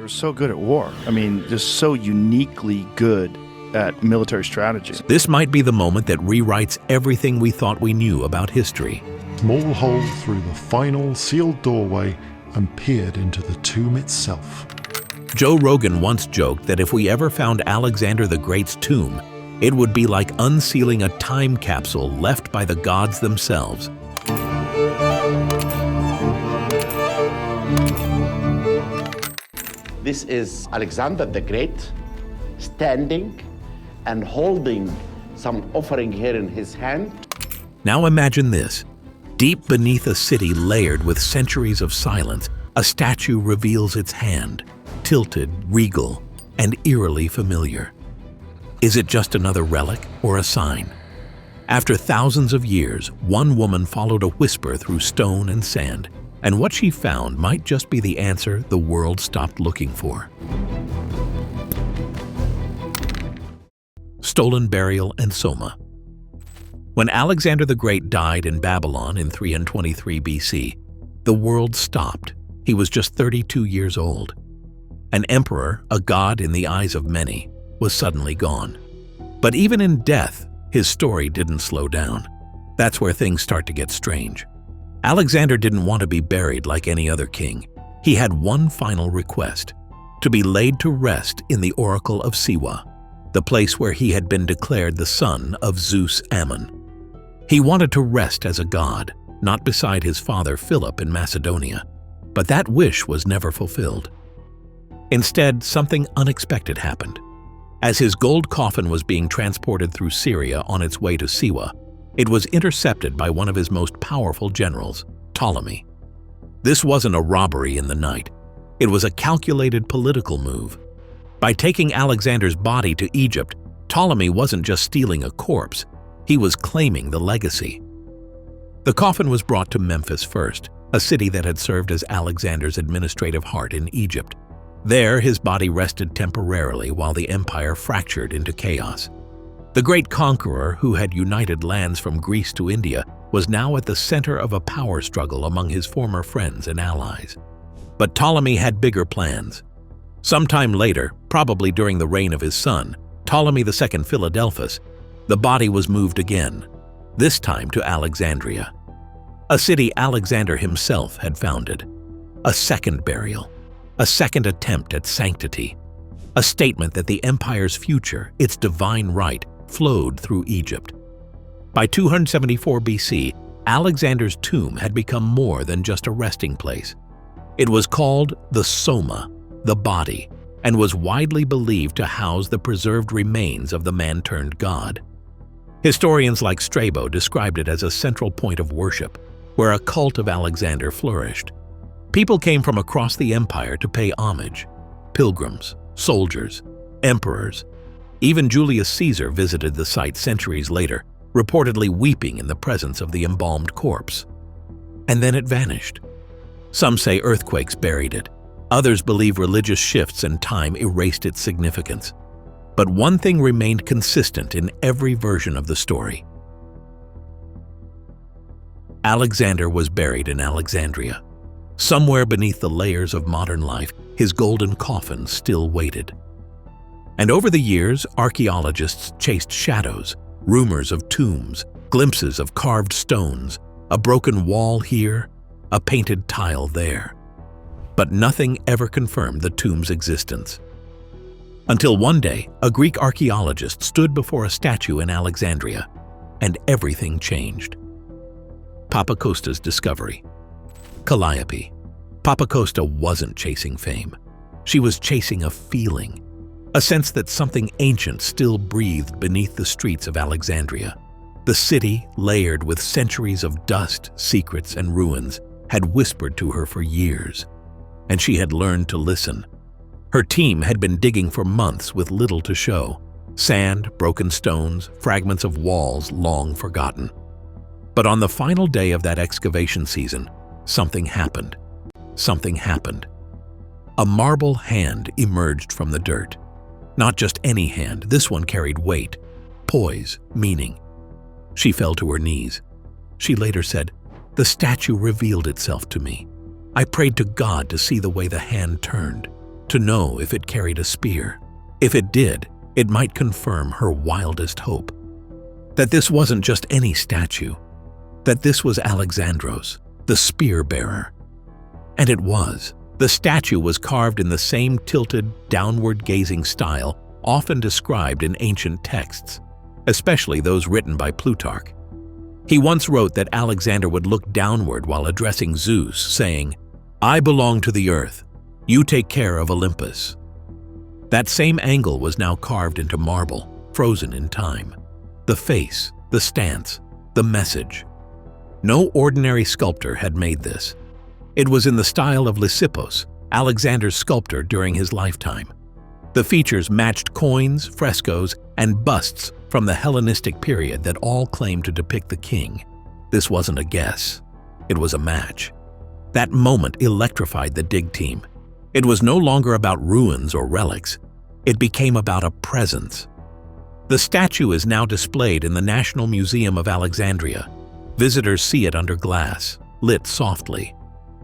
They were so good at war. I mean, just so uniquely good at military strategy. This might be the moment that rewrites everything we thought we knew about history. Small hole through the final sealed doorway and peered into the tomb itself. Joe Rogan once joked that if we ever found Alexander the Great's tomb, it would be like unsealing a time capsule left by the gods themselves. This is Alexander the Great standing and holding some offering here in his hand. Now imagine this. Deep beneath a city layered with centuries of silence, a statue reveals its hand, tilted, regal, and eerily familiar. Is it just another relic or a sign? After thousands of years, one woman followed a whisper through stone and sand, and what she found might just be the answer the world stopped looking for. Stolen burial and Soma. When Alexander the Great died in Babylon in 323 BC, the world stopped. He was just 32 years old. An emperor, a god in the eyes of many, was suddenly gone. But even in death, his story didn't slow down. That's where things start to get strange. Alexander didn't want to be buried like any other king. He had one final request: to be laid to rest in the Oracle of Siwa, the place where he had been declared the son of Zeus Ammon. He wanted to rest as a god, not beside his father Philip in Macedonia. But that wish was never fulfilled. Instead, something unexpected happened. As his gold coffin was being transported through Syria on its way to Siwa, it was intercepted by one of his most powerful generals, Ptolemy. This wasn't a robbery in the night. It was a calculated political move. By taking Alexander's body to Egypt, Ptolemy wasn't just stealing a corpse, he was claiming the legacy. The coffin was brought to Memphis first, a city that had served as Alexander's administrative heart in Egypt. There, his body rested temporarily while the empire fractured into chaos. The great conqueror, who had united lands from Greece to India, was now at the center of a power struggle among his former friends and allies. But Ptolemy had bigger plans. Sometime later, probably during the reign of his son, Ptolemy II Philadelphus, the body was moved again, this time to Alexandria, a city Alexander himself had founded. A second burial, a second attempt at sanctity, a statement that the empire's future, its divine right, flowed through Egypt. By 274 BC, Alexander's tomb had become more than just a resting place. It was called the Soma, the body, and was widely believed to house the preserved remains of the man-turned-god. Historians like Strabo described it as a central point of worship, where a cult of Alexander flourished. People came from across the empire to pay homage: pilgrims, soldiers, emperors. Even Julius Caesar visited the site centuries later, reportedly weeping in the presence of the embalmed corpse. And then it vanished. Some say earthquakes buried it. Others believe religious shifts and time erased its significance. But one thing remained consistent in every version of the story. Alexander was buried in Alexandria. Somewhere beneath the layers of modern life, his golden coffin still waited. And over the years, archaeologists chased shadows, rumors of tombs, glimpses of carved stones, a broken wall here, a painted tile there. But nothing ever confirmed the tomb's existence. Until one day, a Greek archaeologist stood before a statue in Alexandria, and everything changed. Papacosta's discovery. Calliope. Papacosta wasn't chasing fame. She was chasing a feeling, a sense that something ancient still breathed beneath the streets of Alexandria. The city, layered with centuries of dust, secrets, and ruins, had whispered to her for years, and she had learned to listen. Her team had been digging for months with little to show: sand, broken stones, fragments of walls long forgotten. But on the final day of that excavation season, something happened. Something happened. A marble hand emerged from the dirt. Not just any hand, this one carried weight, poise, meaning. She fell to her knees. She later said, "The statue revealed itself to me. I prayed to God to see the way the hand turned, to know if it carried a spear. If it did, it might confirm her wildest hope. That this wasn't just any statue, that this was Alexandros, the spear-bearer. And it was. The statue was carved in the same tilted, downward-gazing style often described in ancient texts, especially those written by Plutarch. He once wrote that Alexander would look downward while addressing Zeus, saying, "I belong to the earth. You take care of Olympus." That same angle was now carved into marble, frozen in time. The face, the stance, the message. No ordinary sculptor had made this. It was in the style of Lysippos, Alexander's sculptor during his lifetime. The features matched coins, frescoes, and busts from the Hellenistic period that all claimed to depict the king. This wasn't a guess. It was a match. That moment electrified the dig team. It was no longer about ruins or relics. It became about a presence. The statue is now displayed in the National Museum of Alexandria. Visitors see it under glass, lit softly.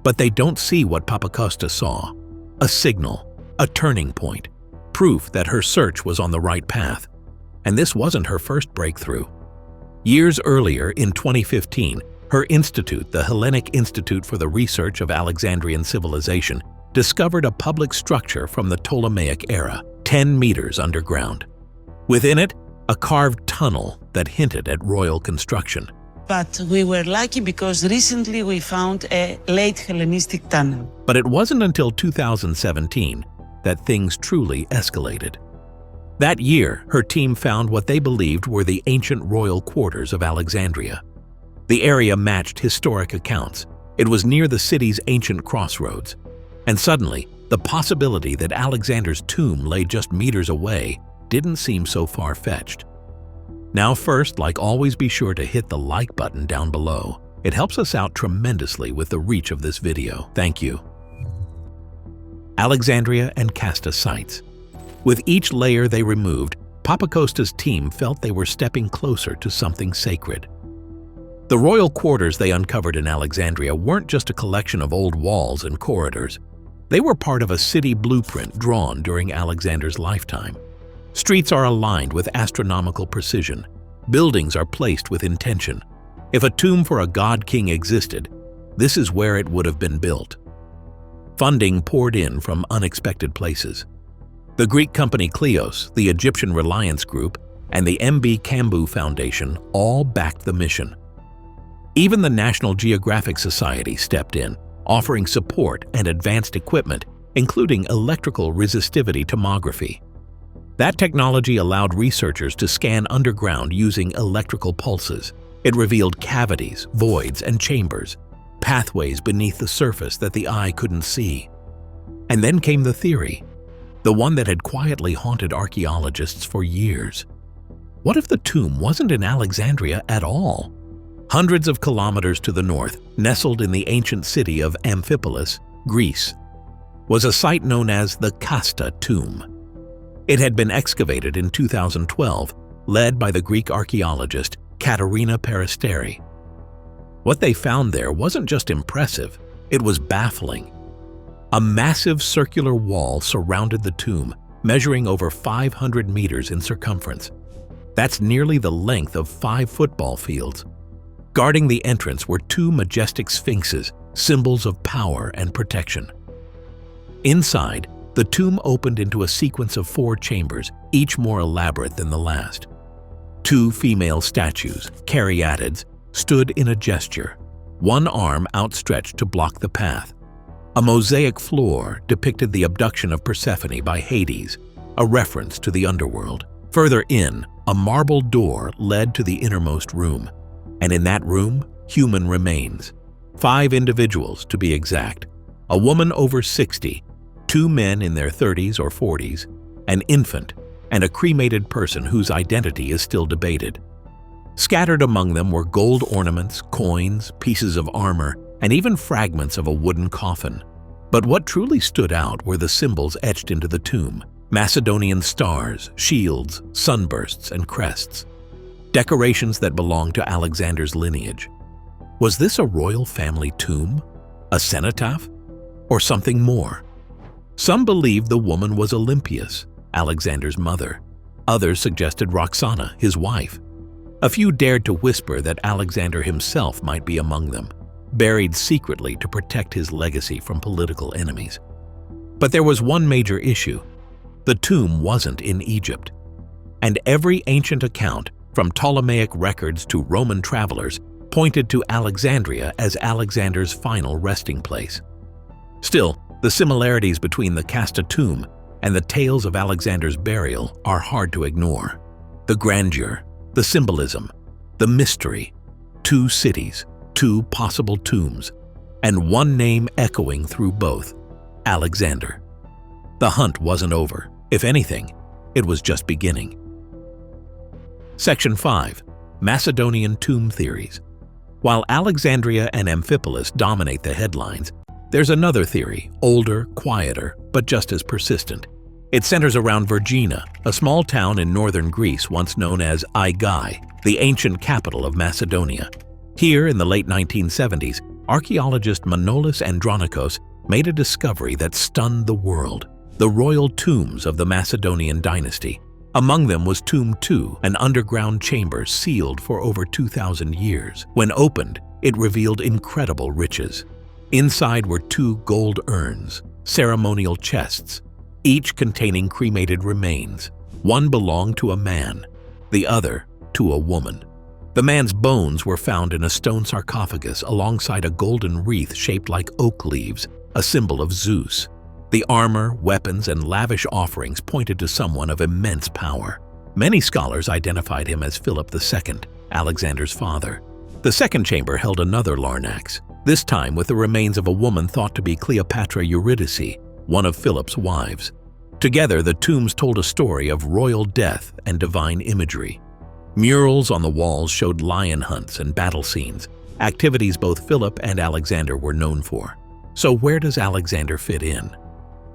But they don't see what Papacosta saw. A signal, a turning point, proof that her search was on the right path. And this wasn't her first breakthrough. Years earlier, in 2015, her institute, the Hellenic Institute for the Research of Alexandrian Civilization, discovered a public structure from the Ptolemaic era, 10 meters underground. Within it, a carved tunnel that hinted at royal construction. But we were lucky because recently we found a late Hellenistic tunnel. But it wasn't until 2017 that things truly escalated. That year, her team found what they believed were the ancient royal quarters of Alexandria. The area matched historic accounts. It was near the city's ancient crossroads. And suddenly, the possibility that Alexander's tomb lay just meters away didn't seem so far-fetched. Now first, like always, be sure to hit the like button down below. It helps us out tremendously with the reach of this video. Thank you. Alexandria and Casta sites. With each layer they removed, Papacosta's team felt they were stepping closer to something sacred. The royal quarters they uncovered in Alexandria weren't just a collection of old walls and corridors. They were part of a city blueprint drawn during Alexander's lifetime. Streets are aligned with astronomical precision. Buildings are placed with intention. If a tomb for a god-king existed, this is where it would have been built. Funding poured in from unexpected places. The Greek company Kleos, the Egyptian Reliance Group, and the MB Cambu Foundation all backed the mission. Even the National Geographic Society stepped in, offering support and advanced equipment, including electrical resistivity tomography. That technology allowed researchers to scan underground using electrical pulses. It revealed cavities, voids, and chambers, pathways beneath the surface that the eye couldn't see. And then came the theory, the one that had quietly haunted archaeologists for years. What if the tomb wasn't in Alexandria at all? Hundreds of kilometers to the north, nestled in the ancient city of Amphipolis, Greece, was a site known as the Casta tomb. It had been excavated in 2012, led by the Greek archaeologist Katerina Peristeri. What they found there wasn't just impressive, it was baffling. A massive circular wall surrounded the tomb, measuring over 500 meters in circumference. That's nearly the length of 5 football fields. Guarding the entrance were 2 majestic sphinxes, symbols of power and protection. Inside, the tomb opened into a sequence of 4 chambers, each more elaborate than the last. 2 female statues, caryatids, stood in a gesture, one arm outstretched to block the path. A mosaic floor depicted the abduction of Persephone by Hades, a reference to the underworld. Further in, a marble door led to the innermost room, and in that room, human remains. 5 individuals, to be exact. A woman over 60, 2 men in their 30s or 40s, an infant, and a cremated person whose identity is still debated. Scattered among them were gold ornaments, coins, pieces of armor, and even fragments of a wooden coffin. But what truly stood out were the symbols etched into the tomb: Macedonian stars, shields, sunbursts, and crests. Decorations that belonged to Alexander's lineage. Was this a royal family tomb? A cenotaph? Or something more? Some believed the woman was Olympias, Alexander's mother. Others suggested Roxana, his wife. A few dared to whisper that Alexander himself might be among them, buried secretly to protect his legacy from political enemies. But there was one major issue. The tomb wasn't in Egypt. And every ancient account, from Ptolemaic records to Roman travelers, pointed to Alexandria as Alexander's final resting place. Still, the similarities between the Casta tomb and the tales of Alexander's burial are hard to ignore. The grandeur, the symbolism, the mystery, 2 cities, 2 possible tombs, and one name echoing through both, Alexander. The hunt wasn't over. If anything, it was just beginning. Section 5. Macedonian Tomb Theories. While Alexandria and Amphipolis dominate the headlines, there's another theory, older, quieter, but just as persistent. It centers around Vergina, a small town in northern Greece once known as Aigai, the ancient capital of Macedonia. Here, in the late 1970s, archaeologist Manolis Andronikos made a discovery that stunned the world: the royal tombs of the Macedonian dynasty. Among them was Tomb 2, an underground chamber sealed for over 2,000 years. When opened, it revealed incredible riches. Inside were 2 gold urns, ceremonial chests, each containing cremated remains. One belonged to a man, the other to a woman. The man's bones were found in a stone sarcophagus alongside a golden wreath shaped like oak leaves, a symbol of Zeus. The armor, weapons, and lavish offerings pointed to someone of immense power. Many scholars identified him as Philip II, Alexander's father. The second chamber held another larnax, this time with the remains of a woman thought to be Cleopatra Eurydice, one of Philip's wives. Together, the tombs told a story of royal death and divine imagery. Murals on the walls showed lion hunts and battle scenes, activities both Philip and Alexander were known for. So where does Alexander fit in?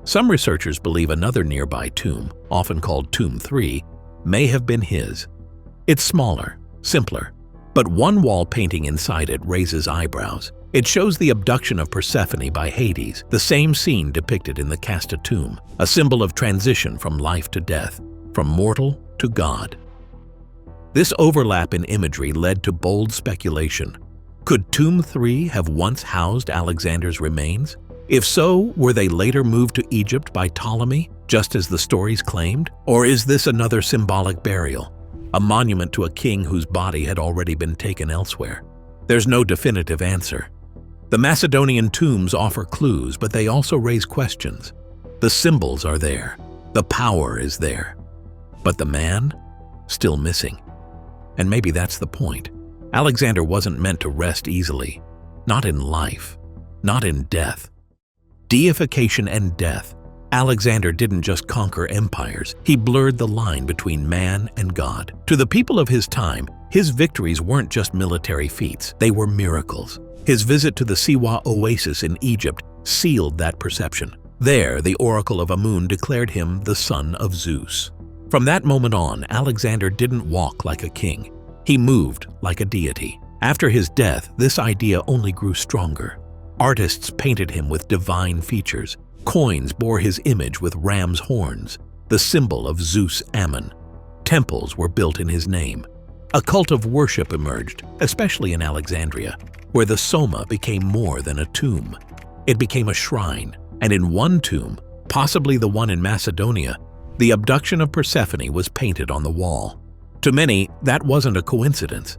Some researchers believe another nearby tomb, often called Tomb 3, may have been his. It's smaller, simpler, but one wall painting inside it raises eyebrows. It shows the abduction of Persephone by Hades, the same scene depicted in the Casta tomb, a symbol of transition from life to death, from mortal to god. This overlap in imagery led to bold speculation. Could Tomb 3 have once housed Alexander's remains? If so, were they later moved to Egypt by Ptolemy, just as the stories claimed? Or is this another symbolic burial, a monument to a king whose body had already been taken elsewhere? There's no definitive answer. The Macedonian tombs offer clues, but they also raise questions. The symbols are there, the power is there, but the man? Still missing. And maybe that's the point. Alexander wasn't meant to rest easily. Not in life, not in death. Deification and death. Alexander didn't just conquer empires, he blurred the line between man and God. To the people of his time, his victories weren't just military feats, they were miracles. His visit to the Siwa oasis in Egypt sealed that perception. There, the oracle of Amun declared him the son of Zeus. From that moment on, Alexander didn't walk like a king. He moved like a deity. After his death, this idea only grew stronger. Artists painted him with divine features. Coins bore his image with ram's horns, the symbol of Zeus Ammon. Temples were built in his name. A cult of worship emerged, especially in Alexandria, where the Soma became more than a tomb. It became a shrine, and in one tomb, possibly the one in Macedonia, the abduction of Persephone was painted on the wall. To many, that wasn't a coincidence.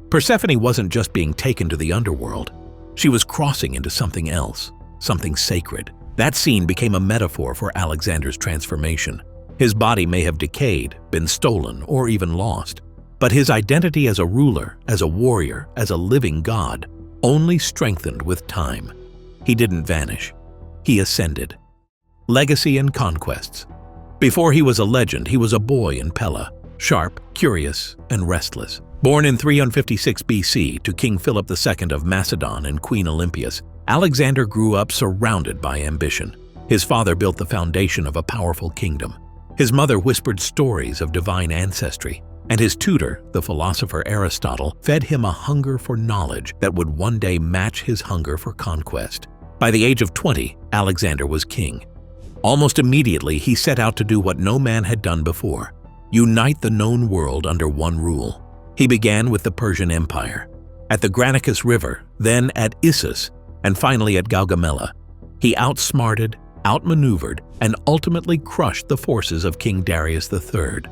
Persephone wasn't just being taken to the underworld. She was crossing into something else, something sacred. That scene became a metaphor for Alexander's transformation. His body may have decayed, been stolen, or even lost, but his identity as a ruler, as a warrior, as a living god, only strengthened with time. He didn't vanish. He ascended. Legacy and conquests. Before he was a legend, he was a boy in Pella, sharp, curious, and restless. Born in 356 BC to King Philip II of Macedon and Queen Olympias, Alexander grew up surrounded by ambition. His father built the foundation of a powerful kingdom. His mother whispered stories of divine ancestry, and his tutor, the philosopher Aristotle, fed him a hunger for knowledge that would one day match his hunger for conquest. By the age of 20, Alexander was king. Almost immediately, he set out to do what no man had done before: unite the known world under one rule. He began with the Persian Empire, at the Granicus River, then at Issus, and finally at Gaugamela. He outsmarted, outmaneuvered, and ultimately crushed the forces of King Darius III.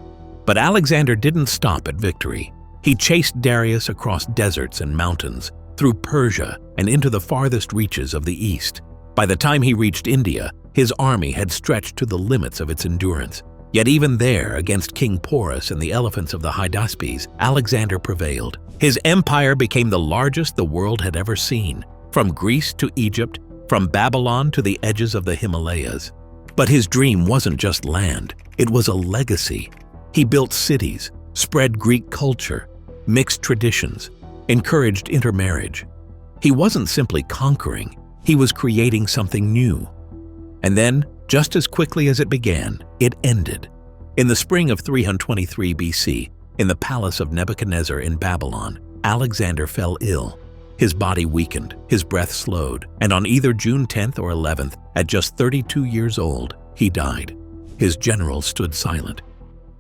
But Alexander didn't stop at victory. He chased Darius across deserts and mountains, through Persia and into the farthest reaches of the east. By the time he reached India, his army had stretched to the limits of its endurance. Yet even there, against King Porus and the elephants of the Hydaspes, Alexander prevailed. His empire became the largest the world had ever seen, from Greece to Egypt, from Babylon to the edges of the Himalayas. But his dream wasn't just land, it was a legacy. He built cities, spread Greek culture, mixed traditions, encouraged intermarriage. He wasn't simply conquering, he was creating something new. And then, just as quickly as it began, it ended. In the spring of 323 BC, in the palace of Nebuchadnezzar in Babylon, Alexander fell ill. His body weakened, his breath slowed, and on either June 10th or 11th, at just 32 years old, he died. His generals stood silent.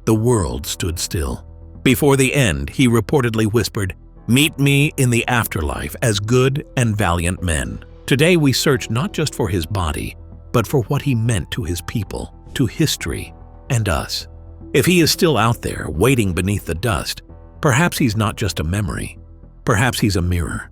The world stood still. Before the end, he reportedly whispered, "Meet me in the afterlife as good and valiant men." Today we search not just for his body, but for what he meant to his people, to history, and us. If he is still out there, waiting beneath the dust, perhaps he's not just a memory. Perhaps he's a mirror.